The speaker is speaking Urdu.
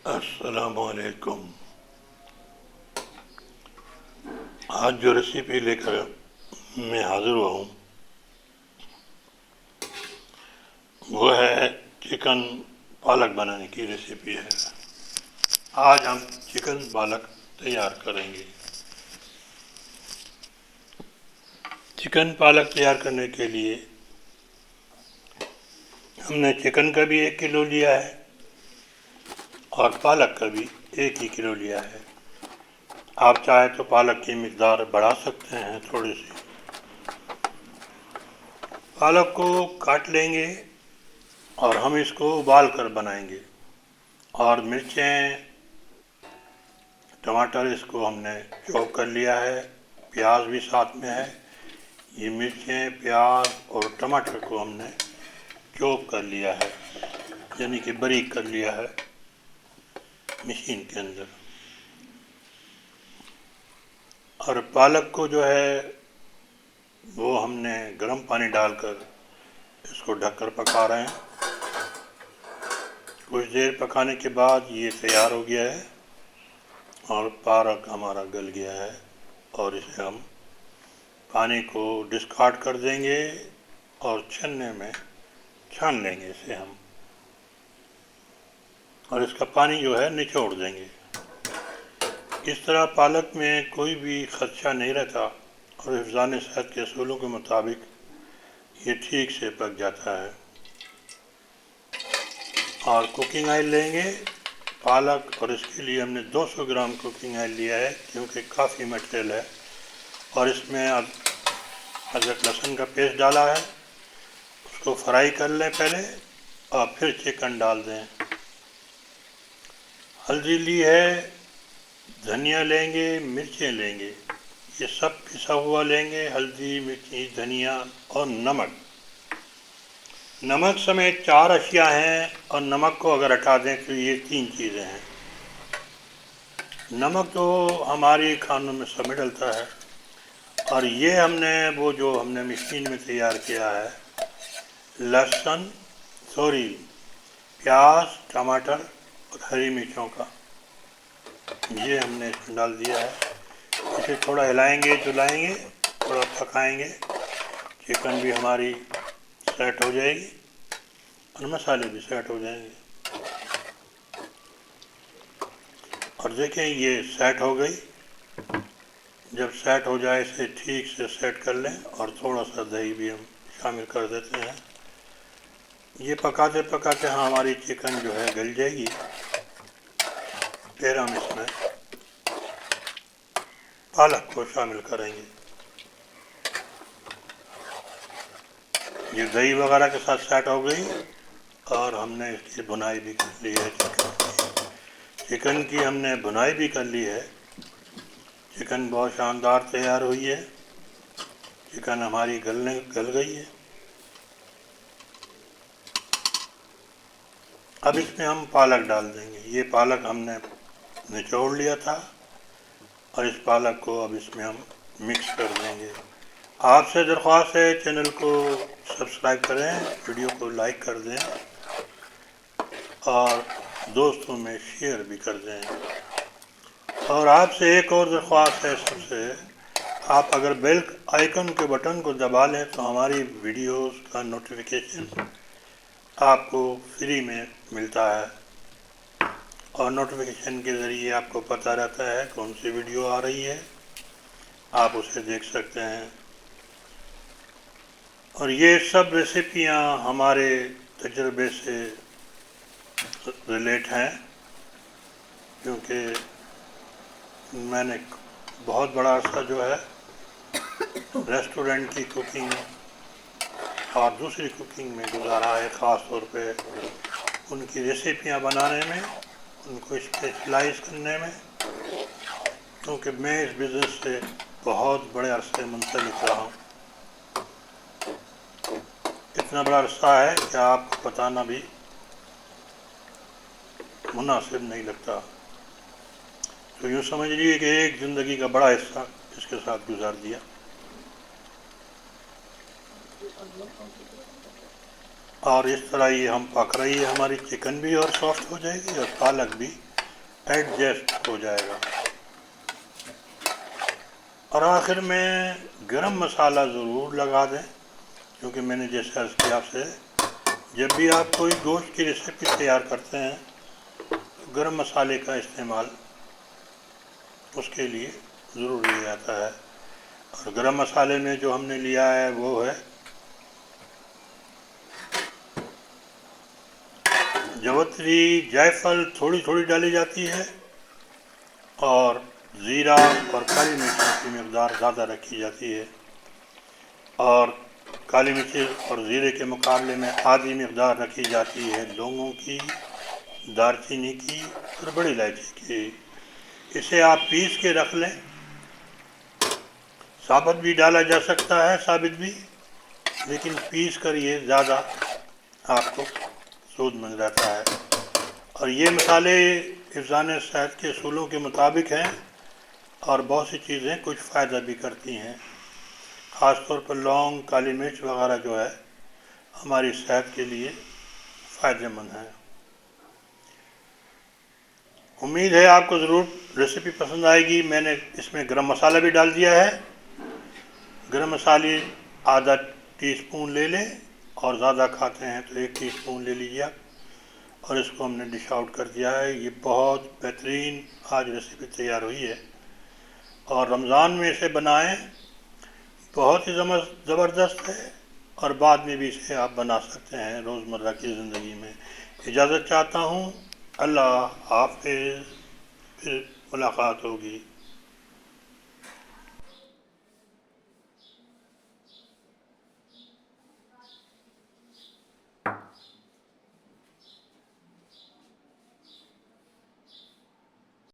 السلام علیکم۔ آج جو ریسیپی لے کر میں حاضر ہوا ہوں وہ ہے چکن پالک بنانے کی ریسیپی ہے۔ آج ہم چکن پالک تیار کریں گے۔ چکن پالک تیار کرنے کے لیے ہم نے چکن کا بھی 1 کلو لیا ہے اور پالک کا بھی 1 ہی کلو لیا ہے۔ آپ چاہیں تو پالک کی مقدار بڑھا سکتے ہیں تھوڑی سی۔ پالک کو کاٹ لیں گے اور ہم اس کو ابال کر بنائیں گے، اور مرچیں ٹماٹر اس کو ہم نے چوپ کر لیا ہے، پیاز بھی ساتھ میں ہے۔ یہ مرچیں، پیاز اور ٹماٹر کو ہم نے چوپ کر لیا ہے، یعنی کہ باریک کر لیا ہے مشین کے اندر۔ اور پالک کو جو ہے وہ ہم نے گرم پانی ڈال کر اس کو ڈھک کر پکا رہے ہیں۔ کچھ دیر پکانے کے بعد یہ تیار ہو گیا ہے اور پالک ہمارا گل گیا ہے، اور اسے ہم پانی کو ڈسکارڈ کر دیں گے اور چھننے میں چھان لیں گے اسے ہم، اور اس کا پانی جو ہے نچوڑ دیں گے۔ اس طرح پالک میں کوئی بھی خدشہ نہیں رہتا اور حفظان صحت کے اصولوں کے مطابق یہ ٹھیک سے پک جاتا ہے۔ اور کوکنگ آئل لیں گے پالک، اور اس کے لیے ہم نے 200 گرام کوکنگ آئل لیا ہے کیونکہ کافی مٹیریل ہے، اور اس میں ادرک لہسن کا پیسٹ ڈالا ہے۔ اس کو فرائی کر لیں پہلے اور پھر چکن ڈال دیں۔ ہلدی لی ہے، دھنیا لیں گے، مرچیں لیں گے، یہ سب پسا ہوا لیں گے، ہلدی، مرچی، دھنیا اور نمک۔ نمک سمیت 4 اشیاء ہیں، اور نمک کو اگر ہٹا دیں تو یہ 3 چیزیں ہیں۔ نمک تو ہماری کھانوں میں سب میں ڈلتا ہے، اور یہ ہم نے جو ہم نے مشین میں تیار کیا ہے، پیاز، ٹماٹر اور ہری مرچوں کا، یہ ہم نے اس میں ڈال دیا ہے۔ اسے تھوڑا ہلائیں گے، چلائیں گے، تھوڑا پکائیں گے، چکن بھی ہماری سیٹ ہو جائے گی اور مسالے بھی سیٹ ہو جائیں گے۔ اور دیکھیں یہ سیٹ ہو گئی۔ جب سیٹ ہو جائے اسے ٹھیک سے سیٹ کر لیں، اور تھوڑا سا دہی بھی ہم شامل کر دیتے ہیں۔ یہ پکاتے پکاتے ہماری چکن جو ہے گل جائے گی، پھر ہم اس میں پالک کو شامل کریں گے۔ یہ دہی وغیرہ کے ساتھ سیٹ ہو گئی، اور ہم نے اس کی بھنائی بھی کر لی ہے۔ چکن کی ہم نے بھنائی بھی کر لی ہے۔ چکن بہت شاندار تیار ہوئی ہے، چکن ہماری گل گئی ہے۔ اب اس میں ہم پالک ڈال دیں گے۔ یہ پالک ہم نے نچوڑ لیا تھا، اور اس پالک کو اب اس میں ہم مکس کر دیں گے۔ آپ سے درخواست ہے چینل کو سبسکرائب کریں، ویڈیو کو لائک کر دیں، اور دوستوں میں شیئر بھی کر دیں۔ اور آپ سے ایک اور درخواست ہے سب سے، آپ اگر بیل آئیکن کے بٹن کو دبا لیں تو ہماری ویڈیوز کا نوٹیفیکیشن آپ کو فری میں ملتا ہے، اور نوٹیفیکیشن کے ذریعے آپ کو پتہ رہتا ہے کون سی ویڈیو آ رہی ہے، آپ اسے دیکھ سکتے ہیں۔ اور یہ سب ریسیپیاں ہمارے تجربے سے ریلیٹ ہیں، کیونکہ میں نے بہت بڑا عرصہ جو ہے ریسٹورنٹ کی کوکنگ اور دوسری کوکنگ میں گزارا ہے، خاص طور پہ ان کی ریسیپیاں بنانے میں، ان کو اسپیشلائز کرنے میں، کیونکہ میں اس بزنس سے بہت بڑے عرصے منسلک رہا ہوں۔ اتنا بڑا عرصہ ہے کہ آپ کو بتانا بھی مناسب نہیں لگتا، تو یوں سمجھ لیجیے کہ ایک زندگی کا بڑا حصہ اس کے ساتھ گزار دیا۔ اور اس طرح یہ ہم پک رہی ہے، ہماری چکن بھی اور سافٹ ہو جائے گی اور پالک بھی ایڈجسٹ ہو جائے گا۔ اور آخر میں گرم مسالہ ضرور لگا دیں، کیونکہ میں نے جیسے عرض کیا آپ سے، جب بھی آپ کوئی گوشت کی ریسیپی تیار کرتے ہیں تو گرم مسالے کا استعمال اس کے لیے ضروری آتا ہے۔ اور گرم مسالے میں جو ہم نے لیا ہے وہ ہے جوتری، جائفل تھوڑی تھوڑی ڈالی جاتی ہے، اور زیرہ اور کالی مرچ کی مقدار زیادہ رکھی جاتی ہے، اور کالی مرچ اور زیرے کے مقابلے میں آدھی مقدار رکھی جاتی ہے لونگوں کی، دار چینی کی اور بڑی الائچی کی۔ اسے آپ پیس کے رکھ لیں، ثابت بھی ڈالا جا سکتا ہے، ثابت بھی، لیکن پیس کر یہ زیادہ آپ کو سود مند رہتا ہے۔ اور یہ مسالے حفظان صحت کے اصولوں کے مطابق ہیں، اور بہت سی چیزیں کچھ فائدہ بھی کرتی ہیں، خاص طور پر لونگ، کالی مرچ وغیرہ جو ہے ہماری صحت کے لیے فائدہ مند ہے۔ امید ہے آپ کو ضرور ریسیپی پسند آئے گی۔ میں نے اس میں گرم مسالہ بھی ڈال دیا ہے۔ گرم مسالے آدھا ٹی اسپون لے لیں، اور زیادہ کھاتے ہیں تو 1 ٹی اسپون لے لیجیے، اور اس کو ہم نے ڈش آؤٹ کر دیا ہے۔ یہ بہت بہترین آج ریسیپی تیار ہوئی ہے، اور رمضان میں اسے بنائیں، بہت ہی زبردست ہے، اور بعد میں بھی اسے آپ بنا سکتے ہیں روزمرہ کی زندگی میں۔ اجازت چاہتا ہوں، اللہ حافظ، پھر ملاقات ہوگی۔